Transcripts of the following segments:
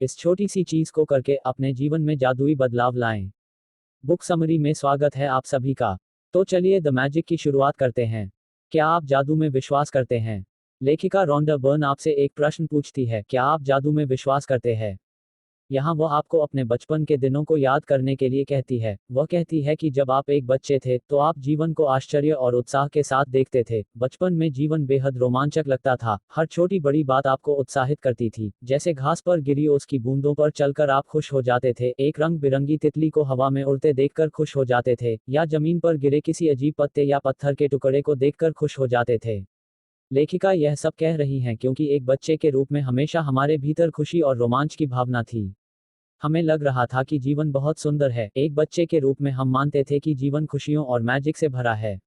इस छोटी सी चीज को करके अपने जीवन में जादुई बदलाव लाएं। बुक समरी में स्वागत है आप सभी का। तो चलिए द मैजिक की शुरुआत करते हैं। क्या आप जादू में विश्वास करते हैं? लेखिका रोंडा बर्न आपसे एक प्रश्न पूछती है, क्या आप जादू में विश्वास करते हैं? यहाँ वह आपको अपने बचपन के दिनों को याद करने के लिए कहती है। वह कहती है कि जब आप एक बच्चे थे तो आप जीवन को आश्चर्य और उत्साह के साथ देखते थे। बचपन में जीवन बेहद रोमांचक लगता था। हर छोटी बड़ी बात आपको उत्साहित करती थी। जैसे घास पर गिरी ओस की बूंदों पर चलकर आप खुश हो जाते थे, एक रंग बिरंगी तितली को हवा में उड़ते देखकर खुश हो जाते थे, या जमीन पर गिरे किसी अजीब पत्ते या पत्थर के टुकड़े को देखकर खुश हो जाते थे। लेखिका यह सब कह रही हैं क्योंकि एक बच्चे के रूप में हमेशा हमारे भीतर खुशी और रोमांच की भावना थी। हमें लग रहा था कि जीवन बहुत सुंदर है। एक बच्चे के रूप में हम मानते थे कि जीवन खुशियों और मैजिक से भरा है।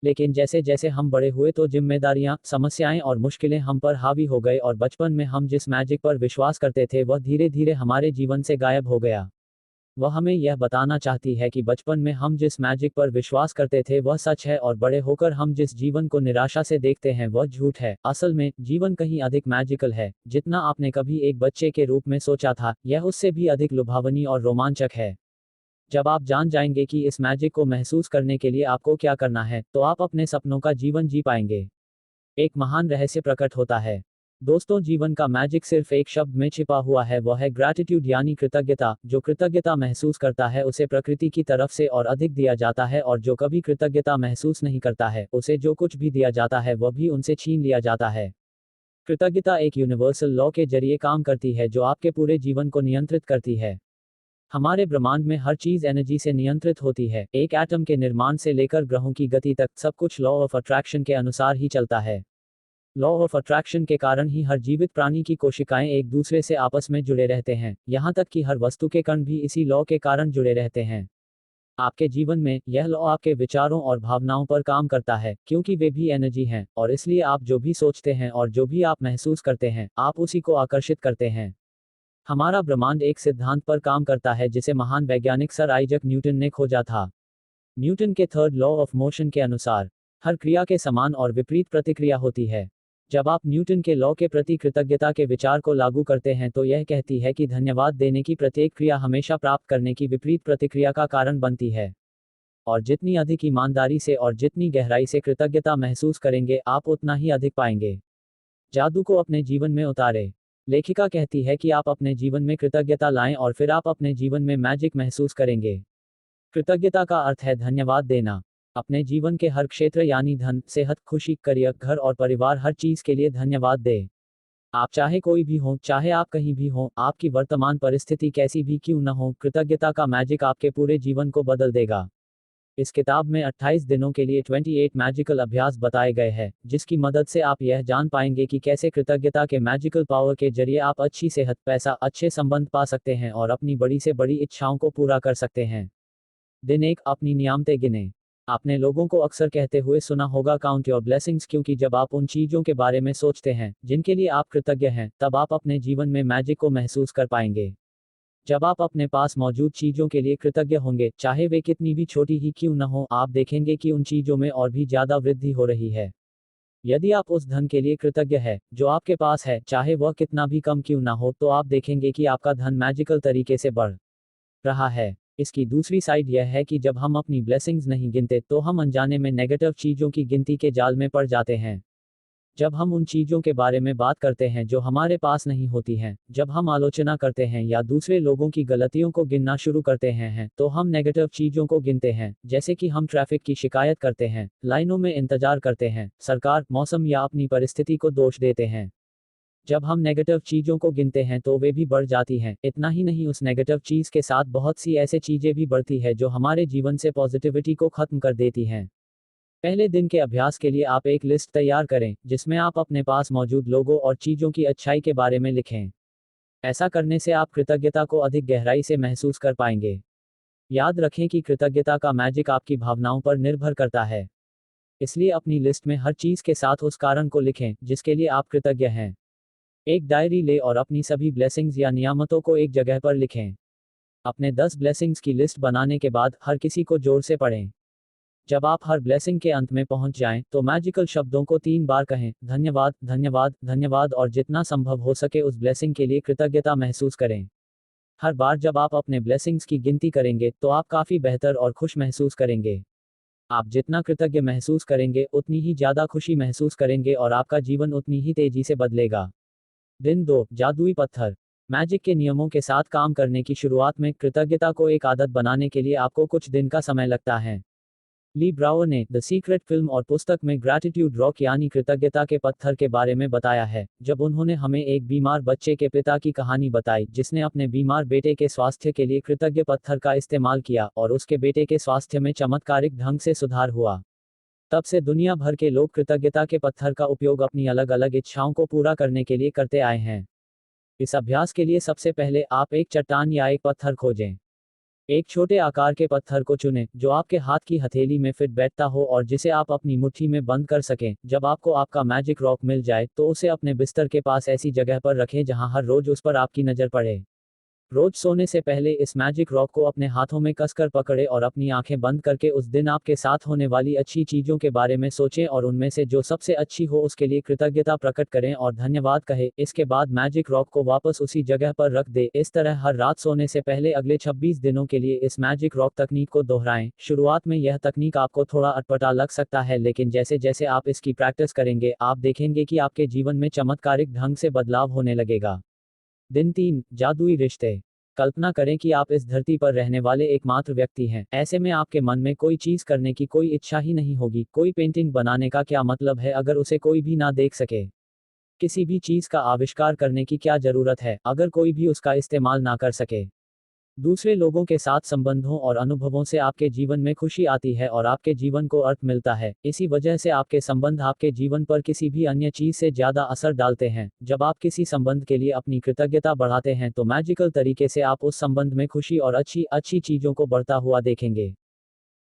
लेकिन जैसे जैसे हम बड़े हुए तो जिम्मेदारियां, समस्याएं और मुश्किलें हम पर हावी हो गए और बचपन में हम जिस मैजिक पर विश्वास करते थे वह धीरे धीरे हमारे जीवन से गायब हो गया। वह हमें यह बताना चाहती है कि बचपन में हम जिस मैजिक पर विश्वास करते थे वह सच है और बड़े होकर हम जिस जीवन को निराशा से देखते हैं वह झूठ है। असल में जीवन कहीं अधिक मैजिकल है जितना आपने कभी एक बच्चे के रूप में सोचा था। यह उससे भी अधिक लुभावनी और रोमांचक है। जब आप जान जाएंगे कि इस मैजिक को महसूस करने के लिए आपको क्या करना है तो आप अपने सपनों का जीवन जी पाएंगे। एक महान रहस्य प्रकट होता है। दोस्तों, जीवन का मैजिक सिर्फ एक शब्द में छिपा हुआ है, वह है ग्रैटिट्यूड यानी कृतज्ञता। जो कृतज्ञता महसूस करता है उसे प्रकृति की तरफ से और अधिक दिया जाता है, और जो कभी कृतज्ञता महसूस नहीं करता है उसे जो कुछ भी दिया जाता है वह भी उनसे छीन लिया जाता है। कृतज्ञता एक यूनिवर्सल लॉ के जरिए काम करती है जो आपके पूरे जीवन को नियंत्रित करती है। हमारे ब्रह्मांड में हर चीज एनर्जी से नियंत्रित होती है। एक एटम के निर्माण से लेकर ग्रहों की गति तक सब कुछ लॉ ऑफ अट्रैक्शन के अनुसार ही चलता है। लॉ ऑफ अट्रैक्शन के कारण ही हर जीवित प्राणी की कोशिकाएं एक दूसरे से आपस में जुड़े रहते हैं, यहाँ तक कि हर वस्तु के कण भी इसी लॉ के कारण जुड़े रहते हैं। आपके जीवन में यह लॉ आपके विचारों और भावनाओं पर काम करता है, क्योंकि वे भी एनर्जी हैं, और इसलिए आप जो भी सोचते हैं और जो भी आप महसूस करते हैं आप उसी को आकर्षित करते हैं। हमारा ब्रह्मांड एक सिद्धांत पर काम करता है जिसे महान वैज्ञानिक सर आइजक न्यूटन ने खोजा था। न्यूटन के थर्ड लॉ ऑफ मोशन के अनुसार हर क्रिया के समान और विपरीत प्रतिक्रिया होती है। जब आप न्यूटन के लॉ के प्रति कृतज्ञता के विचार को लागू करते हैं तो यह कहती है कि धन्यवाद देने की प्रत्येक क्रिया हमेशा प्राप्त करने की विपरीत प्रतिक्रिया का कारण बनती है। और जितनी अधिक ईमानदारी से और जितनी गहराई से कृतज्ञता महसूस करेंगे आप उतना ही अधिक पाएंगे। जादू को अपने जीवन में उतारें। लेखिका कहती है कि आप अपने जीवन में कृतज्ञता लाएं और फिर आप अपने जीवन में मैजिक महसूस करेंगे। कृतज्ञता का अर्थ है धन्यवाद देना। अपने जीवन के हर क्षेत्र यानी धन, सेहत, खुशी, करियर, घर और परिवार, हर चीज के लिए धन्यवाद दें। आप चाहे कोई भी हो, चाहे आप कहीं भी हो, आपकी वर्तमान परिस्थिति कैसी भी क्यों न हो, कृतज्ञता का मैजिक आपके पूरे जीवन को बदल देगा। इस किताब में 28 दिनों के लिए 28 मैजिकल अभ्यास बताए गए हैं, जिसकी मदद से आप यह जान पाएंगे कि कैसे कृतज्ञता के मैजिकल पावर के जरिए आप अच्छी सेहत, पैसा, अच्छे संबंध पा सकते हैं और अपनी बड़ी से बड़ी इच्छाओं को पूरा कर सकते हैं। दिन 1, अपनी नियामतें गिनें। आपने लोगों को अक्सर कहते हुए सुना होगा, काउंट योर ब्लेसिंग्स, क्योंकि जब आप उन चीजों के बारे में सोचते हैं जिनके लिए आप कृतज्ञ हैं तब आप अपने जीवन में मैजिक को महसूस कर पाएंगे। जब आप अपने पास मौजूद चीजों के लिए कृतज्ञ होंगे, चाहे वे कितनी भी छोटी ही क्यों न हो, आप देखेंगे कि उन चीजों में और भी ज्यादा वृद्धि हो रही है। यदि आप उस धन के लिए कृतज्ञ हैं जो आपके पास है, चाहे वह कितना भी कम क्यों ना हो, तो आप देखेंगे कि आपका धन मैजिकल तरीके से बढ़ रहा है। इसकी दूसरी साइड यह है कि जब हम अपनी ब्लेसिंग्स नहीं गिनते तो हम अनजाने में नेगेटिव चीजों की गिनती के जाल में पड़ जाते हैं। जब हम उन चीजों के बारे में बात करते हैं जो हमारे पास नहीं होती हैं, जब हम आलोचना करते हैं या दूसरे लोगों की गलतियों को गिनना शुरू करते हैं तो हम नेगेटिव चीजों को गिनते हैं, जैसे कि हम ट्रैफिक की शिकायत करते हैं, लाइनों में इंतजार करते हैं, सरकार, मौसम या अपनी परिस्थिति को दोष देते हैं। जब हम नेगेटिव चीजों को गिनते हैं तो वे भी बढ़ जाती हैं। इतना ही नहीं, उस नेगेटिव चीज के साथ बहुत सी ऐसे चीजें भी बढ़ती है जो हमारे जीवन से पॉजिटिविटी को खत्म कर देती हैं। पहले दिन के अभ्यास के लिए आप एक लिस्ट तैयार करें जिसमें आप अपने पास मौजूद लोगों और चीजों की अच्छाई के बारे में लिखें। ऐसा करने से आप कृतज्ञता को अधिक गहराई से महसूस कर पाएंगे। याद रखें कि कृतज्ञता का मैजिक आपकी भावनाओं पर निर्भर करता है। इसलिए अपनी लिस्ट में हर चीज के साथ उस कारण को लिखें जिसके लिए आप कृतज्ञ हैं। एक डायरी ले और अपनी सभी ब्लेसिंग्स या नियामतों को एक जगह पर लिखें। अपने 10 ब्लेसिंग्स की लिस्ट बनाने के बाद हर किसी को जोर से पढ़ें। जब आप हर ब्लेसिंग के अंत में पहुंच जाएं, तो मैजिकल शब्दों को 3 बार कहें, धन्यवाद, धन्यवाद, धन्यवाद, और जितना संभव हो सके उस ब्लेसिंग के लिए कृतज्ञता महसूस करें। हर बार जब आप अपने ब्लेसिंग्स की गिनती करेंगे, तो आप काफ़ी बेहतर और खुश महसूस करेंगे। आप जितना कृतज्ञ महसूस करेंगे, उतनी ही ज़्यादा खुशी महसूस करेंगे और आपका जीवन उतनी ही तेजी से बदलेगा। दिन 2, जादुई पत्थर। मैजिक के नियमों के साथ काम करने की शुरुआत में कृतज्ञता को एक आदत बनाने के लिए आपको कुछ दिन का समय लगता है। ली ब्रावर ने द सीक्रेट फिल्म और पुस्तक में ग्रैटिट्यूड रॉक यानी कृतज्ञता के पत्थर के बारे में बताया है, जब उन्होंने हमें एक बीमार बच्चे के पिता की कहानी बताई जिसने अपने बीमार बेटे के स्वास्थ्य के लिए कृतज्ञ पत्थर का इस्तेमाल किया और उसके बेटे के स्वास्थ्य में चमत्कारिक ढंग से सुधार हुआ। तब से दुनिया भर के लोग कृतज्ञता के पत्थर का उपयोग अपनी अलग अलग इच्छाओं को पूरा करने के लिए करते आए हैं। इस अभ्यास के लिए सबसे पहले आप एक चट्टान या एक पत्थर खोजें। एक छोटे आकार के पत्थर को चुनें जो आपके हाथ की हथेली में फिट बैठता हो और जिसे आप अपनी मुट्ठी में बंद कर सकें। जब आपको आपका मैजिक रॉक मिल जाए, तो उसे अपने बिस्तर के पास ऐसी जगह पर रखें जहां हर रोज उस पर आपकी नजर पड़े। रोज सोने से पहले इस मैजिक रॉक को अपने हाथों में कसकर पकड़े और अपनी आंखें बंद करके उस दिन आपके साथ होने वाली अच्छी चीजों के बारे में सोचें और उनमें से जो सबसे अच्छी हो उसके लिए कृतज्ञता प्रकट करें और धन्यवाद कहें। इसके बाद मैजिक रॉक को वापस उसी जगह पर रख दें। इस तरह हर रात सोने से पहले अगले 26 दिनों के लिए इस मैजिक रॉक तकनीक को दोहराएं। शुरुआत में यह तकनीक आपको थोड़ा अटपटा लग सकता है, लेकिन जैसे जैसे आप इसकी प्रैक्टिस करेंगे, आप देखेंगे कि आपके जीवन में चमत्कारिक ढंग से बदलाव होने लगेगा। दिन 3, जादुई रिश्ते। कल्पना करें कि आप इस धरती पर रहने वाले एकमात्र व्यक्ति हैं। ऐसे में आपके मन में कोई चीज करने की कोई इच्छा ही नहीं होगी। कोई पेंटिंग बनाने का क्या मतलब है अगर उसे कोई भी ना देख सके? किसी भी चीज का आविष्कार करने की क्या जरूरत है अगर कोई भी उसका इस्तेमाल ना कर सके? दूसरे लोगों के साथ संबंधों और अनुभवों से आपके जीवन में खुशी आती है और आपके जीवन को अर्थ मिलता है। इसी वजह से आपके संबंध आपके जीवन पर किसी भी अन्य चीज से ज्यादा असर डालते हैं। जब आप किसी संबंध के लिए अपनी कृतज्ञता बढ़ाते हैं, तो मैजिकल तरीके से आप उस संबंध में खुशी और अच्छी अच्छी चीजों को बढ़ता हुआ देखेंगे।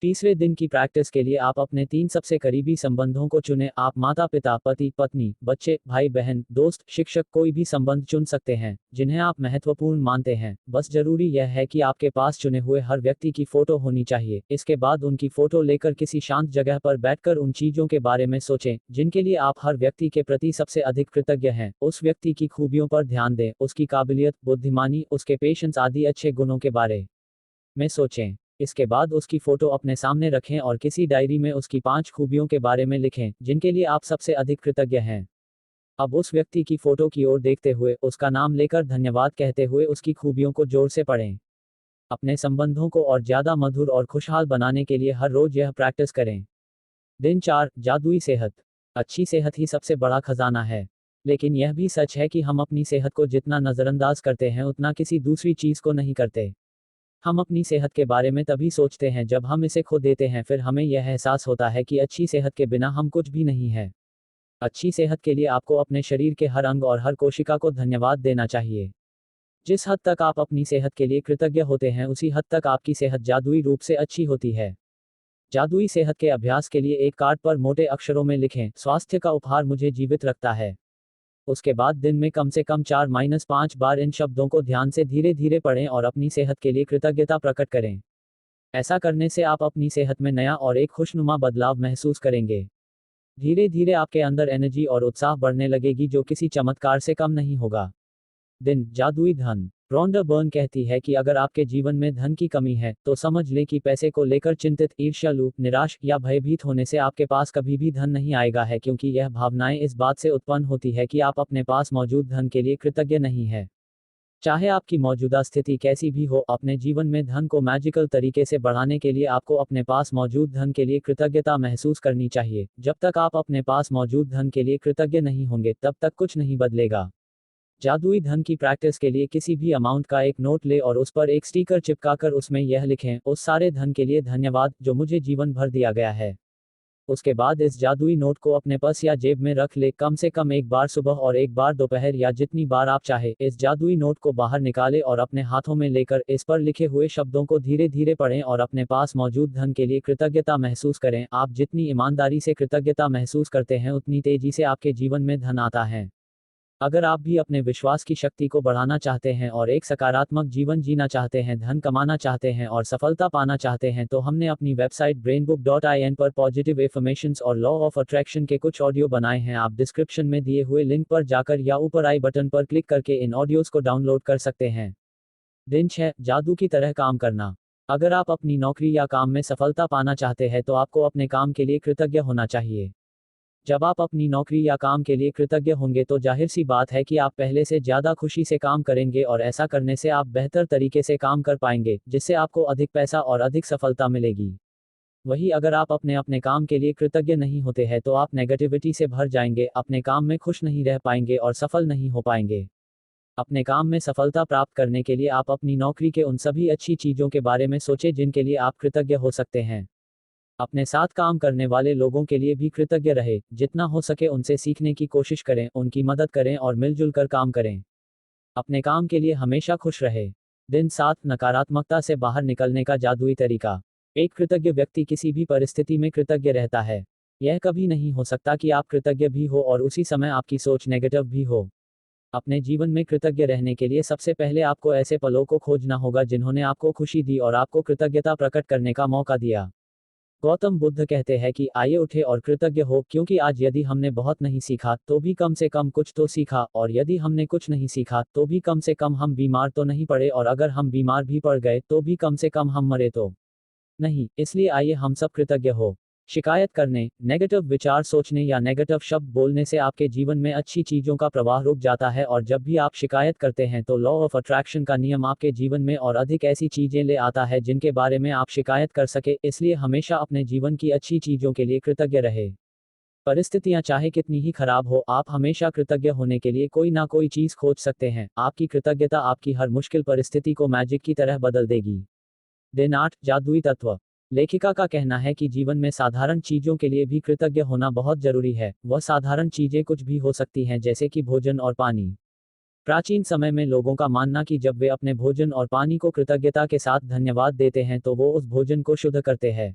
तीसरे दिन की प्रैक्टिस के लिए आप अपने 3 सबसे करीबी संबंधों को चुनें। आप माता पिता, पति पत्नी, बच्चे, भाई बहन, दोस्त, शिक्षक, कोई भी संबंध चुन सकते हैं जिन्हें आप महत्वपूर्ण मानते हैं। बस जरूरी यह है कि आपके पास चुने हुए हर व्यक्ति की फोटो होनी चाहिए। इसके बाद उनकी फोटो लेकर किसी शांत जगह पर बैठकर उन चीजों के बारे में सोचें जिनके लिए आप हर व्यक्ति के प्रति सबसे अधिक कृतज्ञ हैं। उस व्यक्ति की खूबियों पर ध्यान दें, उसकी काबिलियत, बुद्धिमानी, उसके पेशेंस आदि अच्छे गुणों के बारे में सोचें। इसके बाद उसकी फोटो अपने सामने रखें और किसी डायरी में उसकी 5 खूबियों के बारे में लिखें जिनके लिए आप सबसे अधिक कृतज्ञ हैं। अब उस व्यक्ति की फोटो की ओर देखते हुए, उसका नाम लेकर धन्यवाद कहते हुए उसकी खूबियों को जोर से पढ़ें। अपने संबंधों को और ज्यादा मधुर और खुशहाल बनाने के लिए हर रोज यह प्रैक्टिस करें। दिन 4, जादुई सेहत। अच्छी सेहत ही सबसे बड़ा खजाना है। लेकिन यह भी सच है कि हम अपनी सेहत को जितना नजरअंदाज करते हैं, उतना किसी दूसरी चीज को नहीं करते। हम अपनी सेहत के बारे में तभी सोचते हैं जब हम इसे खो देते हैं। फिर हमें यह एहसास होता है कि अच्छी सेहत के बिना हम कुछ भी नहीं है। अच्छी सेहत के लिए आपको अपने शरीर के हर अंग और हर कोशिका को धन्यवाद देना चाहिए। जिस हद तक आप अपनी सेहत के लिए कृतज्ञ होते हैं, उसी हद तक आपकी सेहत जादुई रूप से अच्छी होती है। जादुई सेहत के अभ्यास के लिए एक कार्ड पर मोटे अक्षरों में लिखें, स्वास्थ्य का उपहार मुझे जीवित रखता है। उसके बाद दिन में कम से कम 4-5 बार इन शब्दों को ध्यान से धीरे धीरे पढ़ें और अपनी सेहत के लिए कृतज्ञता प्रकट करें। ऐसा करने से आप अपनी सेहत में नया और एक खुशनुमा बदलाव महसूस करेंगे। धीरे धीरे आपके अंदर एनर्जी और उत्साह बढ़ने लगेगी, जो किसी चमत्कार से कम नहीं होगा। दिन, जादुई धन। रॉन्डा बर्न कहती है कि अगर आपके जीवन में धन की कमी है, तो समझ लें कि पैसे को लेकर चिंतित, ईर्ष्यालु, निराश या भयभीत होने से आपके पास कभी भी धन नहीं आएगा है, क्योंकि यह भावनाएं इस बात से उत्पन्न होती है कि आप अपने पास मौजूद धन के लिए कृतज्ञ नहीं है। चाहे आपकी मौजूदा स्थिति कैसी भी हो, अपने जीवन में धन को मैजिकल तरीके से बढ़ाने के लिए आपको अपने पास मौजूद धन के लिए कृतज्ञता महसूस करनी चाहिए। जब तक आप अपने पास मौजूद धन के लिए कृतज्ञ नहीं होंगे, तब तक कुछ नहीं बदलेगा। जादुई धन की प्रैक्टिस के लिए किसी भी अमाउंट का एक नोट ले और उस पर एक स्टिकर चिपकाकर उसमें यह लिखें, उस सारे धन के लिए धन्यवाद जो मुझे जीवन भर दिया गया है। उसके बाद इस जादुई नोट को अपने पर्स या जेब में रख ले। कम से कम एक बार सुबह और एक बार दोपहर, या जितनी बार आप चाहे, इस जादुई नोट को बाहर निकालें और अपने हाथों में लेकर इस पर लिखे हुए शब्दों को धीरे धीरे पढ़ें और अपने पास मौजूद धन के लिए कृतज्ञता महसूस करें। आप जितनी ईमानदारी से कृतज्ञता महसूस करते हैं, उतनी तेजी से आपके जीवन में धन आता है। अगर आप भी अपने विश्वास की शक्ति को बढ़ाना चाहते हैं और एक सकारात्मक जीवन जीना चाहते हैं, धन कमाना चाहते हैं और सफलता पाना चाहते हैं, तो हमने अपनी वेबसाइट brainbook.in पर पॉजिटिव एफर्मेशंस और लॉ ऑफ अट्रैक्शन के कुछ ऑडियो बनाए हैं। आप डिस्क्रिप्शन में दिए हुए लिंक पर जाकर या ऊपर आई बटन पर क्लिक करके इन ऑडियोज को डाउनलोड कर सकते हैं। दिन 6, जादू की तरह काम करना। अगर आप अपनी नौकरी या काम में सफलता पाना चाहते हैं तो आपको अपने काम के लिए कृतज्ञ होना चाहिए। जब आप अपनी नौकरी या काम के लिए कृतज्ञ होंगे तो जाहिर सी बात है कि आप पहले से ज़्यादा खुशी से काम करेंगे और ऐसा करने से आप बेहतर तरीके से काम कर पाएंगे, जिससे आपको अधिक पैसा और अधिक सफलता मिलेगी। वहीं अगर आप अपने अपने काम के लिए कृतज्ञ नहीं होते हैं तो आप नेगेटिविटी से भर जाएंगे, अपने काम में खुश नहीं रह पाएंगे और सफल नहीं हो पाएंगे। अपने काम में सफलता प्राप्त करने के लिए आप अपनी नौकरी के उन सभी अच्छी चीज़ों के बारे में सोचें जिनके लिए आप कृतज्ञ हो सकते हैं। अपने साथ काम करने वाले लोगों के लिए भी कृतज्ञ रहे, जितना हो सके उनसे सीखने की कोशिश करें, उनकी मदद करें और मिलजुल कर काम करें। अपने काम के लिए हमेशा खुश रहे। दिन 7, नकारात्मकता से बाहर निकलने का जादुई तरीका। एक कृतज्ञ व्यक्ति किसी भी परिस्थिति में कृतज्ञ रहता है। यह कभी नहीं हो सकता कि आप कृतज्ञ भी हो और उसी समय आपकी सोच नेगेटिव भी हो। अपने जीवन में कृतज्ञ रहने के लिए सबसे पहले आपको ऐसे पलों को खोजना होगा जिन्होंने आपको खुशी दी और आपको कृतज्ञता प्रकट करने का मौका दिया। गौतम बुद्ध कहते हैं कि आइए उठे और कृतज्ञ हो, क्योंकि आज यदि हमने बहुत नहीं सीखा तो भी कम से कम कुछ तो सीखा, और यदि हमने कुछ नहीं सीखा तो भी कम से कम हम बीमार तो नहीं पड़े, और अगर हम बीमार भी पड़ गए तो भी कम से कम हम मरे तो नहीं। इसलिए आइए हम सब कृतज्ञ हो। शिकायत करने, नेगेटिव विचार सोचने या नेगेटिव शब्द बोलने से आपके जीवन में अच्छी चीजों का प्रवाह रुक जाता है, और जब भी आप शिकायत करते हैं तो लॉ ऑफ अट्रैक्शन का नियम आपके जीवन में और अधिक ऐसी चीजें ले आता है जिनके बारे में आप शिकायत कर सके। इसलिए हमेशा अपने जीवन की अच्छी चीजों के लिए कृतज्ञ रहे। परिस्थितियां चाहे कितनी ही खराब हो, आप हमेशा कृतज्ञ होने के लिए कोई ना कोई चीज खोज सकते हैं। आपकी कृतज्ञता आपकी हर मुश्किल परिस्थिति को मैजिक की तरह बदल देगी। दिन 8, जादुई तत्व। लेखिका का कहना है कि जीवन में साधारण चीजों के लिए भी कृतज्ञ होना बहुत जरूरी है। वह साधारण चीजें कुछ भी हो सकती हैं, जैसे कि भोजन और पानी। प्राचीन समय में लोगों का मानना कि जब वे अपने भोजन और पानी को कृतज्ञता के साथ धन्यवाद देते हैं तो वो उस भोजन को शुद्ध करते हैं।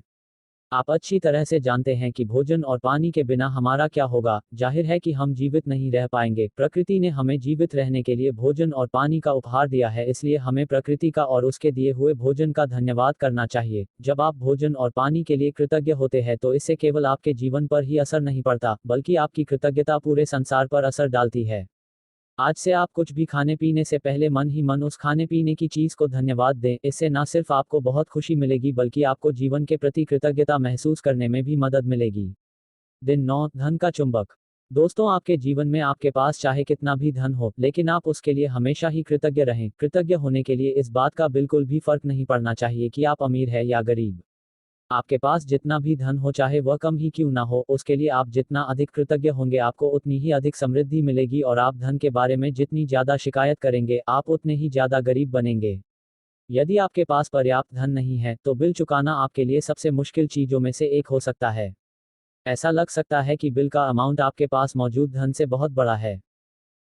आप अच्छी तरह से जानते हैं कि भोजन और पानी के बिना हमारा क्या होगा। जाहिर है कि हम जीवित नहीं रह पाएंगे। प्रकृति ने हमें जीवित रहने के लिए भोजन और पानी का उपहार दिया है, इसलिए हमें प्रकृति का और उसके दिए हुए भोजन का धन्यवाद करना चाहिए। जब आप भोजन और पानी के लिए कृतज्ञ होते हैं तो इससे केवल आपके जीवन पर ही असर नहीं पड़ता, बल्कि आपकी कृतज्ञता पूरे संसार पर असर डालती है। आज से आप कुछ भी खाने पीने से पहले मन ही मन उस खाने पीने की चीज को धन्यवाद दें। इससे न सिर्फ आपको बहुत खुशी मिलेगी, बल्कि आपको जीवन के प्रति कृतज्ञता महसूस करने में भी मदद मिलेगी। दिन 9, धन का चुंबक। दोस्तों, आपके जीवन में आपके पास चाहे कितना भी धन हो, लेकिन आप उसके लिए हमेशा ही कृतज्ञ रहें। कृतज्ञ होने के लिए इस बात का बिल्कुल भी फर्क नहीं पड़ना चाहिए कि आप अमीर है या गरीब। आपके पास जितना भी धन हो, चाहे वह कम ही क्यों ना हो, उसके लिए आप जितना अधिक कृतज्ञ होंगे आपको उतनी ही अधिक समृद्धि मिलेगी, और आप धन के बारे में जितनी ज्यादा शिकायत करेंगे आप उतने ही ज्यादा गरीब बनेंगे। यदि आपके पास पर्याप्त धन नहीं है तो बिल चुकाना आपके लिए सबसे मुश्किल चीजों में से एक हो सकता है। ऐसा लग सकता है कि बिल का अमाउंट आपके पास मौजूद धन से बहुत बड़ा है।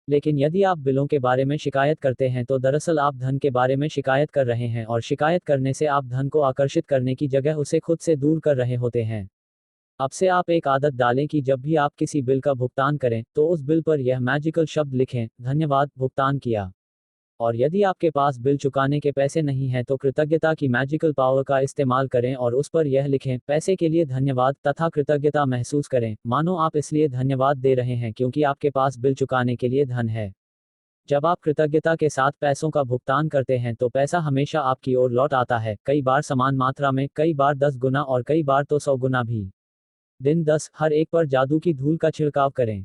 लेकिन यदि आप बिलों के बारे में शिकायत करते हैं तो दरअसल आप धन के बारे में शिकायत कर रहे हैं, और शिकायत करने से आप धन को आकर्षित करने की जगह उसे खुद से दूर कर रहे होते हैं। अब से आप एक आदत डालें कि जब भी आप किसी बिल का भुगतान करें तो उस बिल पर यह मैजिकल शब्द लिखें, धन्यवाद, भुगतान किया। और यदि आपके पास बिल चुकाने के पैसे नहीं हैं तो कृतज्ञता की मैजिकल पावर का इस्तेमाल करें और उस पर यह लिखें, पैसे के लिए धन्यवाद, तथा कृतज्ञता महसूस करें, मानो आप इसलिए धन्यवाद दे रहे हैं क्योंकि आपके पास बिल चुकाने के लिए धन है। जब आप कृतज्ञता के साथ पैसों का भुगतान करते हैं तो पैसा हमेशा आपकी ओर लौट आता है, कई बार समान मात्रा में, कई बार 10 गुना और कई बार तो 100 गुना भी। दिन 10, हर एक पर जादू की धूल का छिड़काव करें।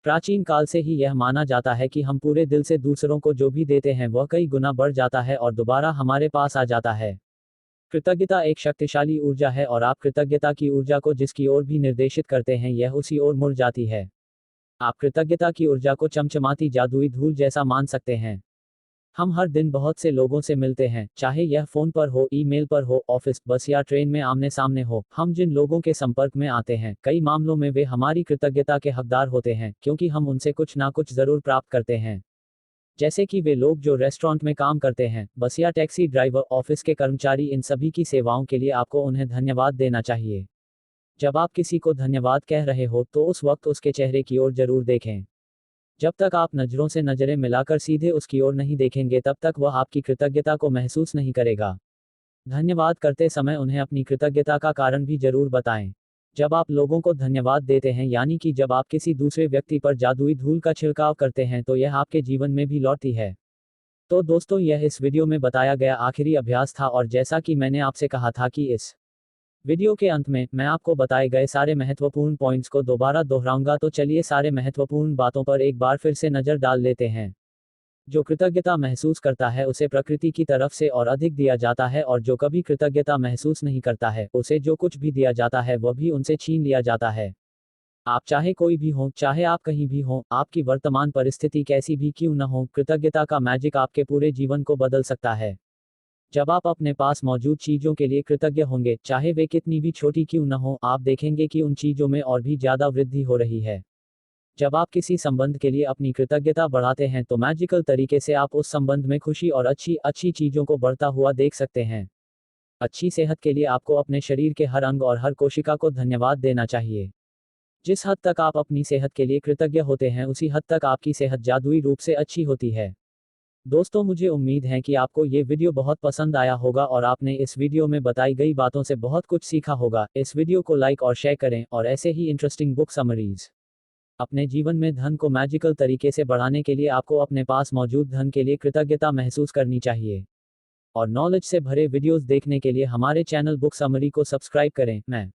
प्राचीन काल से ही यह माना जाता है कि हम पूरे दिल से दूसरों को जो भी देते हैं वह कई गुना बढ़ जाता है और दोबारा हमारे पास आ जाता है। कृतज्ञता एक शक्तिशाली ऊर्जा है, और आप कृतज्ञता की ऊर्जा को जिसकी ओर भी निर्देशित करते हैं यह उसी ओर मुड़ जाती है। आप कृतज्ञता की ऊर्जा को चमचमाती जादुई धूल जैसा मान सकते हैं। हम हर दिन बहुत से लोगों से मिलते हैं, चाहे यह फोन पर हो, ईमेल पर हो, ऑफिस, बस या ट्रेन में आमने सामने हो। हम जिन लोगों के संपर्क में आते हैं कई मामलों में वे हमारी कृतज्ञता के हकदार होते हैं, क्योंकि हम उनसे कुछ ना कुछ जरूर प्राप्त करते हैं। जैसे कि वे लोग जो रेस्टोरेंट में काम करते हैं, बस या टैक्सी ड्राइवर, ऑफिस के कर्मचारी, इन सभी की सेवाओं के लिए आपको उन्हें धन्यवाद देना चाहिए। जब आप किसी को धन्यवाद कह रहे हो तो उस वक्त उसके चेहरे की ओर जरूर देखें। जब तक आप नज़रों से नज़रें मिलाकर सीधे उसकी ओर नहीं देखेंगे तब तक वह आपकी कृतज्ञता को महसूस नहीं करेगा। धन्यवाद करते समय उन्हें अपनी कृतज्ञता का कारण भी जरूर बताएं। जब आप लोगों को धन्यवाद देते हैं यानी कि जब आप किसी दूसरे व्यक्ति पर जादुई धूल का छिड़काव करते हैं तो यह आपके जीवन में भी लौटती है। तो दोस्तों, यह इस वीडियो में बताया गया आखिरी अभ्यास था और जैसा कि मैंने आपसे कहा था कि इस वीडियो के अंत में मैं आपको बताए गए सारे महत्वपूर्ण पॉइंट्स को दोबारा दोहराऊंगा। तो चलिए सारे महत्वपूर्ण बातों पर एक बार फिर से नज़र डाल लेते हैं। जो कृतज्ञता महसूस करता है उसे प्रकृति की तरफ से और अधिक दिया जाता है, और जो कभी कृतज्ञता महसूस नहीं करता है उसे जो कुछ भी दिया जाता है वह भी उनसे छीन लिया जाता है। आप चाहे कोई भी हो, चाहे आप कहीं भी हो, आपकी वर्तमान परिस्थिति कैसी भी क्यों न हो, कृतज्ञता का मैजिक आपके पूरे जीवन को बदल सकता है। जब आप अपने पास मौजूद चीजों के लिए कृतज्ञ होंगे, चाहे वे कितनी भी छोटी क्यों न हो, आप देखेंगे कि उन चीजों में और भी ज्यादा वृद्धि हो रही है। जब आप किसी संबंध के लिए अपनी कृतज्ञता बढ़ाते हैं तो मैजिकल तरीके से आप उस संबंध में खुशी और अच्छी अच्छी चीजों को बढ़ता हुआ देख सकते हैं। अच्छी सेहत के लिए आपको अपने शरीर के हर अंग और हर कोशिका को धन्यवाद देना चाहिए। जिस हद तक आप अपनी सेहत के लिए कृतज्ञ होते हैं उसी हद तक आपकी सेहत जादुई रूप से अच्छी होती है। दोस्तों, मुझे उम्मीद है कि आपको ये वीडियो बहुत पसंद आया होगा और आपने इस वीडियो में बताई गई बातों से बहुत कुछ सीखा होगा। इस वीडियो को लाइक और शेयर करें और ऐसे ही इंटरेस्टिंग बुक समरीज अपने जीवन में धन को मैजिकल तरीके से बढ़ाने के लिए आपको अपने पास मौजूद धन के लिए कृतज्ञता महसूस करनी चाहिए। और नॉलेज से भरे वीडियोस देखने के लिए हमारे चैनल बुक समरी को सब्सक्राइब करें। मैं